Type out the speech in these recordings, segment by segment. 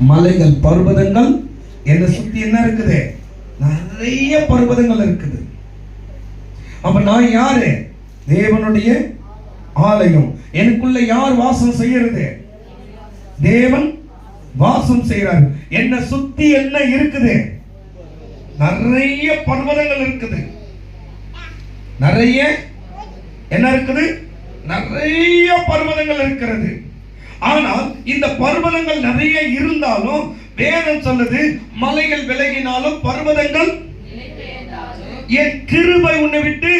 மலைகள், பர்வதங்கள் என்னை சுத்தி என்ன இருக்குது? நிறைய பர்வதங்கள் இருக்குது. அப்ப நான் யாரு? தேவனுடைய ஆலயம். எனக்குள்ள யார் வாசம் செய்யறது? தேவன் வாசம் செய்யறாரு. என்னை சுத்தி என்ன இருக்குது? நிறைய பர்வதங்கள் இருக்குது. நிறைய என்ன இருக்குது? நிறைய பர்வதங்கள் இருக்கிறது. ஆனால் இந்த பர்வதங்கள் நிறைய இருந்தாலும் வேதம் சொல்லுது, மலைகள் விலகினாலும் பர்வதங்கள் என் கிருபை உன்னை விட்டு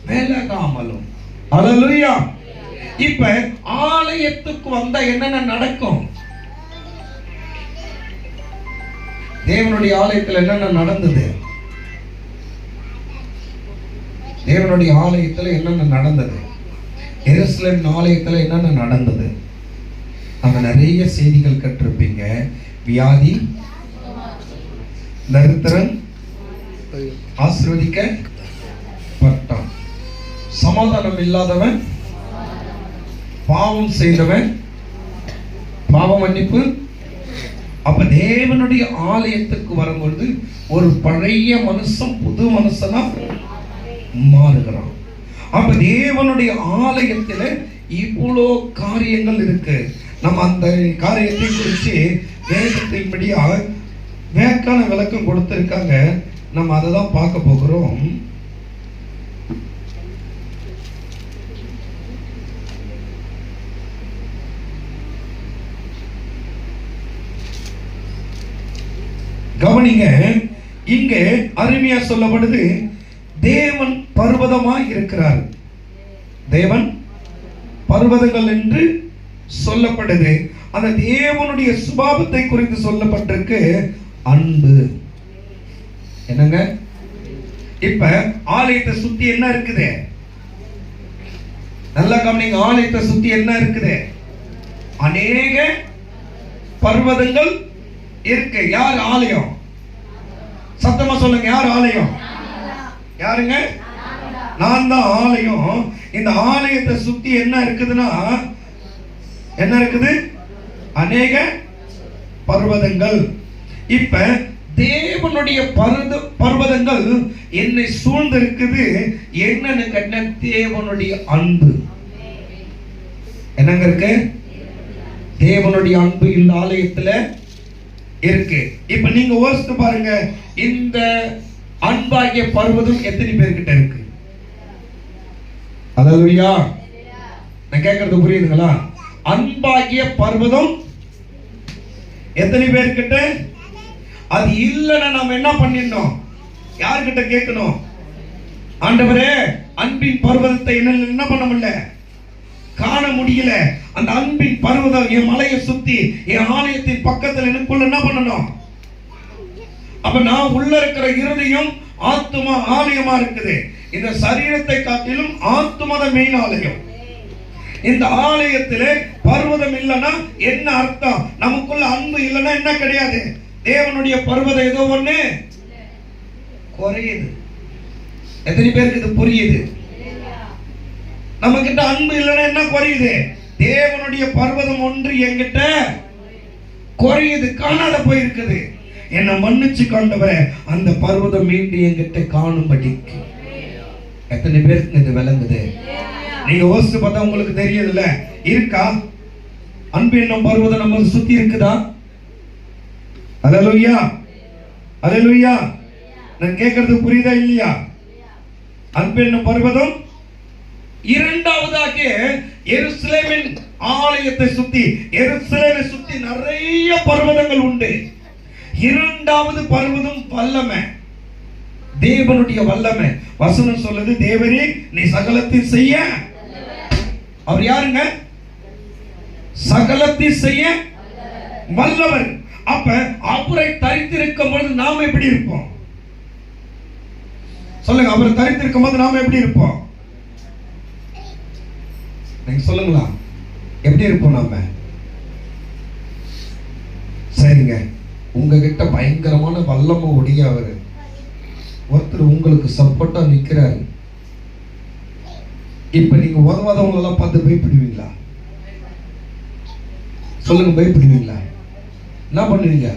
விலகாமலும். அல்லேலூயா. இப்ப ஆலயத்துக்கு வந்தா என்னென்ன நடக்கும்? தேவனுடைய ஆலயத்தில் என்னென்ன நடந்தது? தேவனுடைய ஆலயத்தில் என்னென்ன நடந்தது? எருசலேம் ஆலயத்தில் என்னென்ன நடந்தது? அங்க நிறைய செய்திகள் கற்றிருப்பீங்க. வியாதி, தரித்திரன் ஆசீர்வதிக்கப்பட்டான், சமாதானம் இல்லாதவன், பாவம் செய்தவன் பாவ மன்னிப்பு. அப்ப தேவனுடைய ஆலயத்துக்கு வரும்பொழுது ஒரு பழைய மனுஷன் புது மனுஷனா மாறுகிறான். அப்ப தேவனுடைய ஆலயத்தில் இவ்வளோ காரியங்கள் இருக்கு. நம்ம அந்த காரியத்தை குறித்து வேதத்தின்படியா வேக்கான விளக்கம் கொடுத்திருக்காங்க. நம்ம அதை தான் பார்க்க போகிறோம். கவனிங்க, இங்க அருமையா சொல்லப்படுது, தேவன் பர்வதமாய் இருக்கிறார். தேவன் பர்வதங்கள் என்று சொல்லப்படுது. அந்த தேவனுடைய சுபாவத்தை குறித்து சொல்லப்பட்டிருக்கு, அன்பு. என்னங்க? இப்ப ஆலயத்தை சுத்தி என்ன இருக்குது? நல்லா கவனிங்க, ஆலயத்தை சுத்தி என்ன இருக்குது? அநேக பர்வதங்கள் இருக்கு. யார் ஆலயம்? சத்தமா சொல்லுங்க, யார் ஆலயம்? யாருங்க? நான் தான் ஆலயம். இந்த ஆலயத்தை சுத்தி என்ன இருக்குதுன்னா, என்ன இருக்குது? அநேக பர்வதங்கள். இப்ப தேவனுடைய பர்வதங்கள் என்னை சூழ்ந்து இருக்குது. என்னன்னு கேட்ட தேவனுடைய அன்பு. என்னங்க இருக்கு? தேவனுடைய அன்பு இந்த ஆலயத்துல இருக்கு. இப்ப நீங்க யோசித்து பாருங்க, இந்த அன்பாகிய பர்வதம் எத்தனை பேர்கிட்ட இருக்கு? அல்லேலூயா. நான் கேட்கறது புரியுதுங்களா? அன்பாகிய பர்வதம் எத்தனை பேர்கிட்ட? அது இல்லைன்னா நாம என்ன பண்ணிடணும்? யார்கிட்ட கேட்கணும்? ஆண்டவரே, அன்பின் பர்வதத்தை என்ன பண்ண முடியல, காண முடியல. அந்த அன்பின் பர்வதம் என் மலையை சுத்தி என் ஆலயத்தின் பக்கத்தில் எனக்குள்ள என்ன பண்ணணும்? அப்ப நான் உள்ள இருக்கிற இருதயம் ஆத்துமா ஆலயமா இருக்குது. இந்த சரீரத்தை காட்டிலும் ஆத்துமா தான் மெயின் ஆலயம். இந்த ஆலயத்திலே பர்வதம் இல்லைன்னா என்ன அர்த்தம்? நமக்குள்ள அன்பு இல்லைன்னா என்ன கிடையாது? தேவனுடைய பர்வதம் ஏதோ ஒண்ணு குறையுது. எத்தனை பேருக்கு இது புரியுது? நம்ம கிட்ட அன்பு இல்லைன்னா என்ன குறையுது? தேவனுடைய பர்வதம் ஒன்று என்கிட்ட குறையுது, காணாத போயிருக்குது. என்னை மன்னிச்சு கொண்டவரே, அந்த பர்வதம் மீண்டும் என்கிட்ட காணும்படிக்கு. எத்தனை பேருக்கு இது விளங்குது? நீங்க யோசிச்சு பார்த்தா உங்களுக்கு தெரியுதுல்ல, இருக்கா? அன்பு என்னும் பர்வதம் நம்ம சுத்தி இருக்குதா? அல்லேலூயா, அல்லேலூயா. நான் கேட்கறது புரியுதா இல்லையா? அன்பு என்னும் பர்வதம். இரண்டாவதாக எருசலேமின் ஆலயத்தை சுத்தி, எருசலேமை சுத்தி நிறைய பர்வதங்கள் உண்டு. இரண்டாவது பர்வதம் வல்லமை, தேவனுடைய வல்லமை. வசனம் சொல்லுது, தேவரே நீ சகலத்தையும் செய்ய. அவர் யாருங்க? சகலத்தையும் செய்ய வல்லவர். அப்ப அவரை தரித்திருக்கும் போது நாம் எப்படி இருப்போம்? சொல்லுங்க, அவரை தரித்திருக்கும் போது நாம் எப்படி இருப்போம்? நீங்க சொல்லுங்களா, எப்படி இருப்போம் நாம? சரிங்க, உங்ககிட்ட பயங்கரமான வல்லமை உடைய அவரு ஒருத்தர் உங்களுக்கு சப்போர்ட்டா நிக்கிறாரு. இப்ப நீங்க உதவாதவங்க எல்லாம் பார்த்து பயப்படுவீங்களா? சொல்லுங்க, பயப்படுவீங்களா? என்ன பண்ணுவீங்க?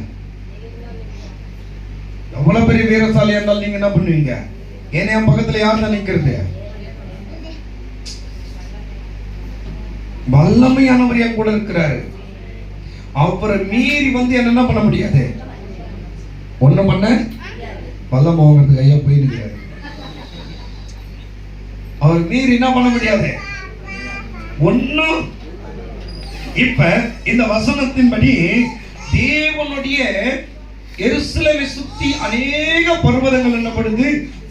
எவ்வளவு பெரிய வீரசாலியா இருந்தாலும் நீங்க என்ன பண்ணுவீங்க? ஏன்னா என் பக்கத்துல யார் தான் நிக்கிறது? வல்லமையானவர் என் கூட இருக்கிறாரு. அவரை மீறி வந்து என்ன பண்ண முடியாது, ஒண்ணும் பண்ண வல்லமை வாங்கிறதுக்கு ஐயா போயிருக்கிறாரு. அவர் மீறி என்ன பண்ண முடியாது ஒன்னும். இப்ப இந்த வசனத்தின்படி தேவனுடைய எருசலேமை சுத்தி அநேக பர்வதங்கள் என்னப்படுது.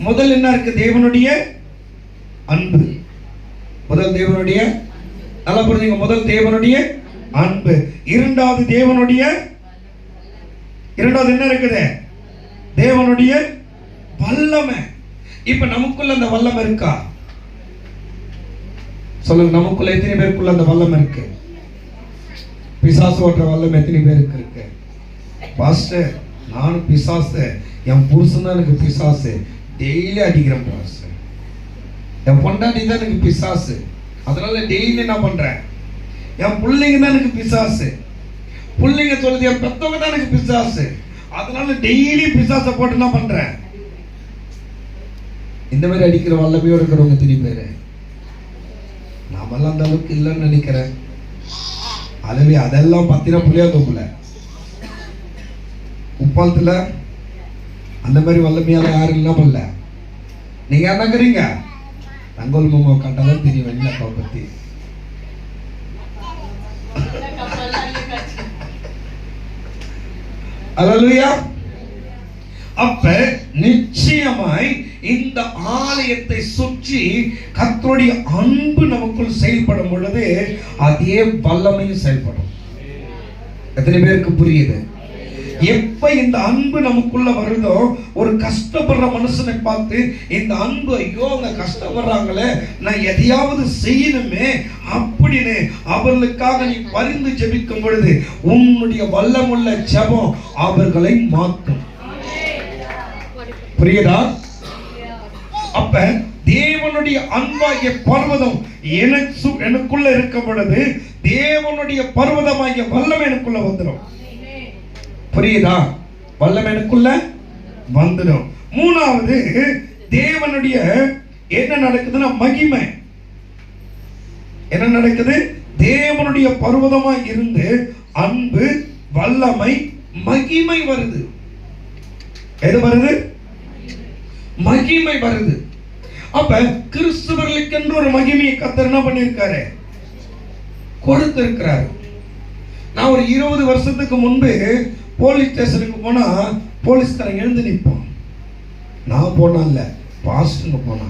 முதல் என்ன இருக்கு? தேவனுடைய அன்பு. முதல் தேவனுடைய, நல்லா புரிஞ்சுங்க, முதல் தேவனுடைய அன்பு. இரண்டாவது தேவனுடைய, இரண்டாவது என்ன இருக்குது? தேவனுடைய வல்லமை. இப்ப நமக்குள்ள அந்த வல்லமை இருக்கா? சொல்லுங்க, நமக்குள்ள எத்தனை பேருக்குள்ள அந்த வல்லமை இருக்கு? பிசாசு ஓட்டுற வல்லமை எத்தனை பேருக்கு இருக்கு? பாஸ்டர், நானும் பிசாசு, என் புருஷன் தான் எனக்கு பிசாசு, டெய்லி அடிக்கிறேன் பாஸ்டர். என் பொண்டாட்டி தான் எனக்கு பிசாசு, அதனால டெய்லி என்ன பண்றேன்? என் பிள்ளைங்க தான் எனக்கு பிசாசு, பிள்ளைங்க சொல்லுது என் பெத்தவங்க தான் எனக்கு பிசாசு, அதனால டெய்லி பிசாசை போட்டு என்ன பண்றேன்? இந்த மாதிரி அடிக்கிற வல்லமையோடு இருக்கிறவங்க எத்தனை பேரு? நாமெல்லாம் அந்த அளவுக்கு இல்லைன்னு நினைக்கிறேன். அதுவே அதெல்லாம் பத்தின புளியா தோப்புல உப்பாலத்துல அந்த மாதிரி வல்லமையால யாரும் என்ன பண்ணல. நீங்க என்னங்கிறீங்க? தங்கோல் மாமா கண்டாதான் தெரியும் வெள்ளக்காவை பத்தி. அல்லேலூயா. அப்ப நிச்சயமாய் இந்த ஆலயத்தை சுற்றி கர்த்தருடைய அன்பு நமக்குள் செயல்படும் பொழுது அதே வல்லமையும் செயல்படும். எத்தனை பேருக்கு புரியுது? எப்ப இந்த அன்பு நமக்குள்ள வருதோ, ஒரு கஷ்டப்படுற மனுஷனை பார்த்து இந்த அன்பு, ஐயோ அவங்க கஷ்டப்படுறாங்களே, நான் எதையாவது செய்யணுமே அப்படின்னு அவர்களுக்காக நீ பரிந்து ஜெபிக்கும் பொழுது உன்னுடைய வல்லமுள்ள ஜெபம் அவர்களை மாற்றும். புரியுதா? அப்ப தேவனுடைய அன்பாகிய பர்வதம் எனக்குள்ள இருக்கும் பொழுது தேவனுடைய பர்வதமாகிய வல்லமை எனக்குள்ள வந்துடும். புரியுதா? வல்லமை எனக்குள்ள வந்துடும். மூணாவது, தேவனுடைய என்ன நடக்குதுன்னா மகிமை. என்ன நடக்குது? தேவனுடைய பர்வதமா இருந்து அன்பு, வல்லமை, மகிமை வருது. எது வருது? மகிமை வருது. அப்ப கிறிஸ்தவர்களுக்கு என்று ஒரு மகிமையை கர்த்தர் என்ன பண்ணிருக்காரு? கொடுத்திருக்கிறாரு. நான் ஒரு 20 வருஷத்துக்கு முன்பு போலீஸ் ஸ்டேஷனுக்கு போனா போலீஸ்காரன் எழுந்து நிற்பான். நான் போனா இல்ல, பாஸ்டருங்க போனா.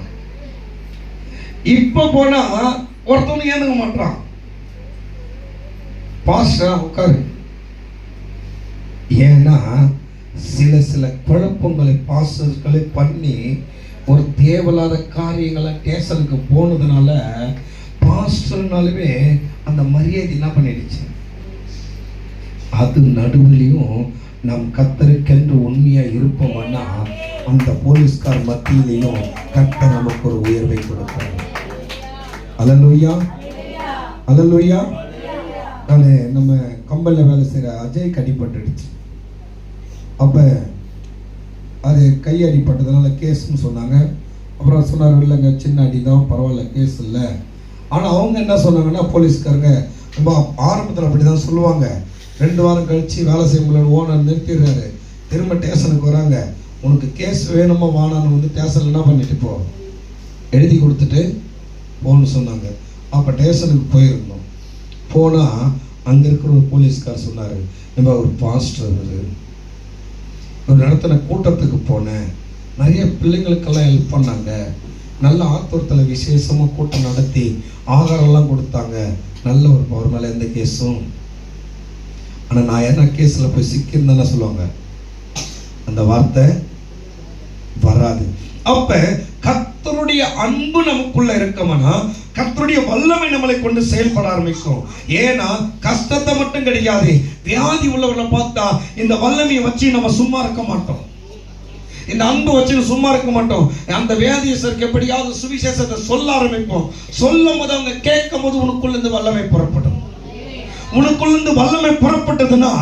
இப்ப போனா ஒருத்தவங்க ஏந்துக்க மாட்டான். பாஸ்டர் உட்காரு. ஏன்னா சில குழப்பங்களை பாஸ்டர்களை பண்ணி ஒரு தேவையில்லாத காரியங்களை ஸ்டேஷனுக்கு போனதுனால பாஸ்டர்னாலுமே அந்த மரியாதை என்ன பண்ணிடுச்சு. அது நடுவிலையும் நம் கர்த்தருக்கென்று உண்மையா இருப்போம்னா அந்த போலீஸ்கார் மத்தியிலையும் கர்த்தர் நமக்கு ஒரு உயர்வை கொடுப்பார். அல்லேலூயா, அல்லேலூயா. நான் நம்ம கம்பல்ல வேலை செய்கிற அஜய் அடிபட்டுடுச்சு. அப்போ அது கை அடிப்பட்டதுனால கேஸ்ன்னு சொன்னாங்க. அப்புறம் சொன்னார், இல்லைங்க சின்ன அடி தான், பரவாயில்ல, கேஸ் இல்லை. ஆனால் அவங்க என்ன சொன்னாங்கன்னா, போலீஸ்காரங்க ரொம்ப ஆரம்பத்தில் அப்படி தான் சொல்லுவாங்க. 2 வாரம் கழித்து வேலை செய்ய முடியல, ஓனர் நிறுத்திடுறாரு. திரும்ப ஸ்டேஷனுக்கு வராங்க. உனக்கு கேஸ் வேணுமா வானான்னு வந்து ஸ்டேஷனில் என்ன பண்ணிட்டு போ, எழுதி கொடுத்துட்டு போன்னு சொன்னாங்க. அப்போ ஸ்டேஷனுக்கு போயிருந்தோம். போனால் அங்கே இருக்கிற ஒரு போலீஸ்கார் சொன்னார், நம்ம ஒரு பாஸ்டர் ஒரு நடத்தின கூட்டத்துக்கு போனேன், நிறைய பிள்ளைங்களுக்கெல்லாம் ஹெல்ப் பண்ணாங்க, நல்ல ஆத்தூரத்தில் விசேஷமாக கூட்டம் நடத்தி ஆகாரம்லாம் கொடுத்தாங்க, நல்ல ஒரு பவர் மேலே எந்த கேஸும். ஆனால் நான் என்ன கேஸில் போய் சிக்கியிருந்தேன்னு சொல்லுவாங்க, அந்த வார்த்தை வராது. அப்ப கர்த்தருடைய அன்பு நமக்குள்ள இருக்கமானா கர்த்தருடைய வல்லமை நம்மளை கொண்டு செயல்பட ஆரம்பிக்கும். ஏன்னா கஷ்டத்தை மட்டும் கிடையாது, வியாதி உள்ளவர்களை பார்த்தா இந்த வல்லமையை வச்சு நம்ம சும்மா இருக்க மாட்டோம், இந்த அன்பு வச்சு சும்மா இருக்க மாட்டோம். அந்த வியாதியஸ்தருக்கு எப்படியாவது சுவிசேஷத்தை சொல்ல ஆரம்பிப்போம். சொல்லும் போது அவங்க கேட்கும் போது உனக்குள்ள இந்த வல்லமை புறப்படும். உனக்குள்ள வல்லமை புறப்பட்டதுன்னா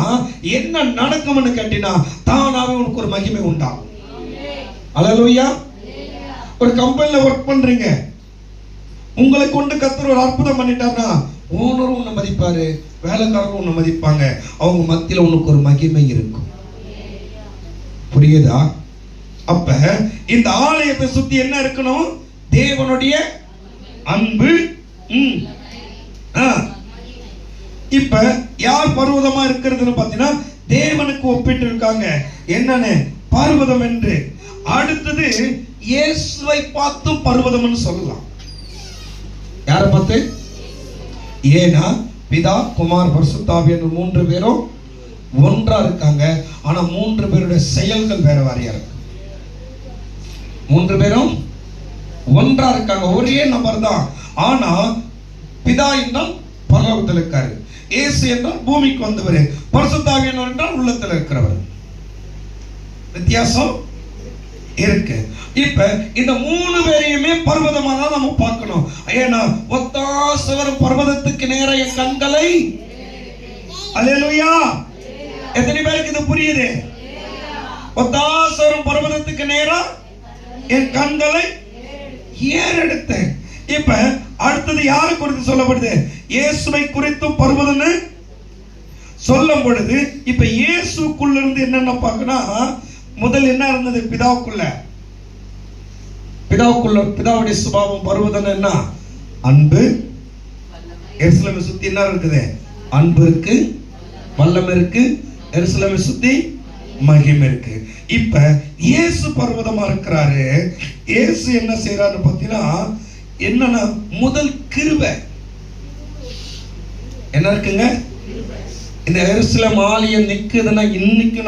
என்ன நடக்கும்னு கேட்டினா தானாவே உனக்கு ஒரு மகிமை உண்டாகும். அல்லேலூயா. ஒரு கம்பெனில ஒர்க் பண்றீங்க, உங்களை கொண்டு கர்த்தர் ஒரு அற்புதம் பண்ணிட்டாருன்னா ஓனரும் உன்னை மதிப்பாரு, வேலைக்காரரும் உன்னை மதிப்பாங்க. அவங்க மத்தியில உனக்கு ஒரு மகிமை இருக்கும். புரியுதா? அப்ப இந்த ஆலயத்தை சுத்தி என்ன இருக்கணும்? தேவனுடைய அன்பு. இப்ப யார் பர்வதமா இருக்கிறதுன்னு பாத்தீங்கன்னா தேவனுக்கு ஒப்பிட்டு இருக்காங்க. என்னன்னு? பர்வதம் என்று. அடுத்தது இயேசுவை பார்த்து பர்வதம்னு சொல்லலாம். யாரை பார்த்து? ஏன்னா பிதா, குமார், பரிசுத்த என்ற 3 பேரும் ஒன்றா இருக்காங்க. ஆனா 3 பேருடைய செயல்கள் வேற வேறையா இருக்கு. 3 பேரும் ஒன்றா இருக்காங்க, ஒரே நபர் தான். ஆனா பிதா என்றால் பரலோகத்தில் இருக்காரு, இயேசு என்றால் பூமிக்கு வந்தவர், பரிசுத்த ஆவியானவர் என்றால் உள்ளத்தில் இருக்கிறவர். வித்தியாசம் இருக்கு. இப்ப இந்த 3 பேரையுமே பர்வதமா தான் நம்ம பார்க்கணும். ஏன்னா ஒத்தாசவர் பர்வதத்துக்கு நேர என் கண்களை. அல்லேலூயா. எத்தனை பேருக்கு இது புரியுது? ஒத்தாசவர் பர்வதத்துக்கு நேரா என் கண்களை ஏறெடுத்தேன். இப்ப அடுத்தது யாரை குறித்து சொல்லப்படுது? இயேசுவை குறித்து பர்வதம்னு சொல்லும் பொழுது இப்ப இயேசுக்குள்ள இருந்து என்னென்ன பார்க்கணும்? முதல் என்ன இருந்தது? பிதாவுக்குள்ள பிதாவுடைய சுபாவம் பர்வதம் என்ன? அன்பு. எருசலேமை சுத்தி என்ன இருக்குது? அன்பு இருக்கு, வல்லமை இருக்கு, எருசலேமை சுத்தி மகிமை இருக்கு. இப்ப இயேசு பர்வதமா இருக்கிறாரு. இயேசு என்ன செய்யறாரு பாத்தீங்கன்னா, என்னன்னா முதல் கிருபை என்ன இருக்குங்க? இந்த எருசலேம் ஆலயம் நிக்குதுன்னா இன்னைக்கு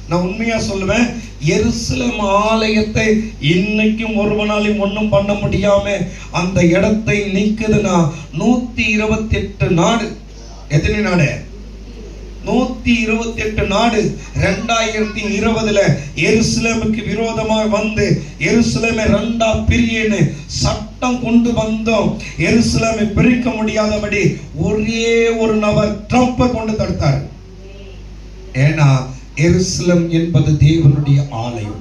நான் உண்மையா சொல்லுவேன், எருசலேம் ஆலயத்தை இன்னைக்கும் ஒருவனாலையும் ஒன்றும் பண்ண முடியாம அந்த இடத்தை நிக்குதுன்னா 128 நாடு. எத்தனை நாடு? 128 நாடு 2020ல எருசலேமுக்கு விரோதமாக வந்து எருசலேமை 2ஆ பிரியன்னு சட்டம் கொண்டு வந்தோம். எருசலேமை பிரிக்க முடியாதபடி ஒரே ஒரு நபர் ட்ரம்பை கொண்டு தடுத்தார். ஏன்னா எருசலேம் என்பது தேவனுடைய ஆலயம்.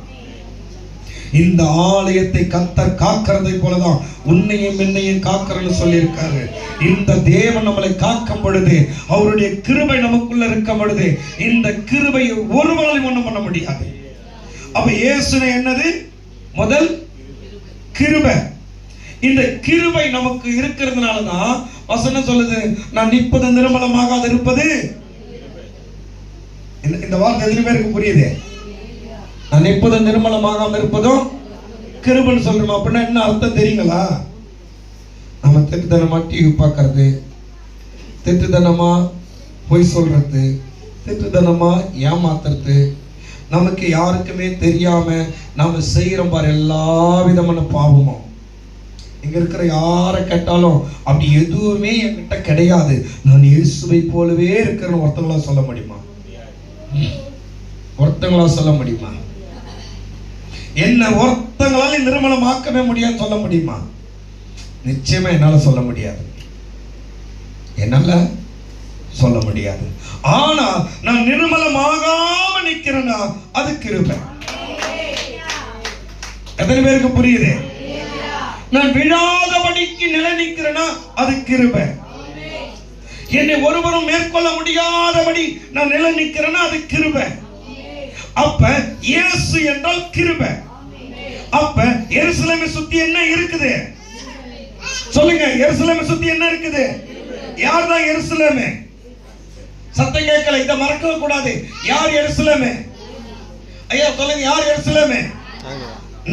இந்த ஆலயத்தை கர்த்தர் காக்கிறதை போலதான் உன்னையும் என்னையும் காக்கிறன்னு சொல்லியிருக்காரு. இந்த தேவன் நம்மளை காக்கும் பொழுது, அவருடைய கிருபை நமக்குள்ள இருக்கும் பொழுது, இந்த கிருபையை ஒருவராலும் ஒண்ணும் பண்ண முடியாது. அப்ப இயேசுவே என்னது? முதல் கிருபை. இந்த கிருபை நமக்கு இருக்கிறதுனாலதான் வசனம் சொல்லுது, நான் நிற்பது நிர்மலமாகாது இருப்பது. இந்த வார்த்தை எத்தனை பேருக்கு புரியுது? நான் நிற்பது நிர்மலமாகாம இருப்பதும் கிருபைன்னு சொல்றோம். அப்படின்னா என்ன அர்த்தம் தெரியுங்களா? நம்ம திட்டுத்தனமா டிவி பார்க்கறது, திட்டுத்தனமா பொய் சொல்றது, திட்டுத்தனமா ஏமாத்துறது, நமக்கு யாருக்குமே தெரியாம நாம செய்யறோம் பாரு எல்லா விதமான பாவமும். இங்க இருக்கிற யாரை கேட்டாலும் அப்படி எதுவுமே என்கிட்ட கிடையாது, நான் இயேசுவை போலவே இருக்கிறேன்னு ஒருத்தங்களா சொல்ல முடியுமா? ஒருத்தங்களா சொல்ல முடியுமா? என்ன ஒருத்தங்களால நிர்மலமாக்கவே முடியாது சொல்ல முடியுமா? நிச்சயமா என்னால சொல்ல முடியாது. என்னால சொல்ல முடியாது. ஆனா நான் நிர்மலமாகாம நிக்கிறேன்னா அது கிருபை. எத்தனை பேருக்கு புரியுது? நான் விழாதபடிக்கு நிலை நிக்கிறேன்னா அது கிருபை. என்னை ஒருவரும் மேற்கொள்ள முடியாதபடி நான் நிலை நிக்கிறேன்னா அது கிருபை. அப்ப இயேசு என்றால் கிருபை. அப்ப எருசலேமை சுத்தி என்ன இருக்குது? சொல்லுங்க, எருசலேமை சுத்தி என்ன இருக்குது? யார் தான் எருசலேமே? சத்தம் கேட்கல, இத மறக்க கூடாது. யார் எருசலேமே? ஐயா சொல்லுங்க, யார் எருசலேமே?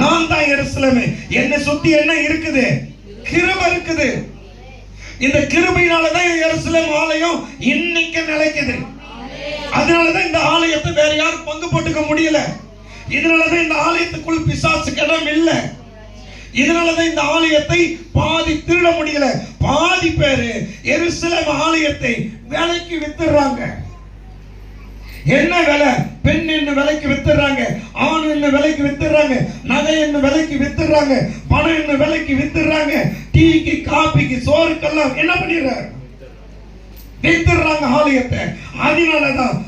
நான் தான் எருசலேமே. என்னை சுத்தி என்ன இருக்குது? கிருபை இருக்குது. இந்த கிருபையினாலதான் எருசலேம் ஆலயம் இன்னைக்கு நிலைக்குது. அதனாலதான் இந்த ஆலயத்தை வேற யாரும் பங்கு போட்டுக்க முடியல. இதனாலதான் இந்த ஆலயத்துக்குள் பிசாசுக்கு இடம் இல்லை. இதனாலதான் இந்த ஆலயத்தை பாதி திருட முடியல. பாதி பேரு எருசலேம் ஆலயத்தை விலைக்கு வித்துறாங்க. என்ன விலை? பெண் என்ன விலைக்கு வித்துறாங்க, ஆண் என்ன விலைக்கு வித்துறாங்க, நகை என்ன விலைக்கு வித்துறாங்க, பணம் என்ன விலைக்கு வித்துறாங்க, டீக்கு காபிக்கு சோறுக்கெல்லாம் என்ன பண்ணிடுறாங்க? வித்துறாங்க ஆலயத்தை. அதனாலதான்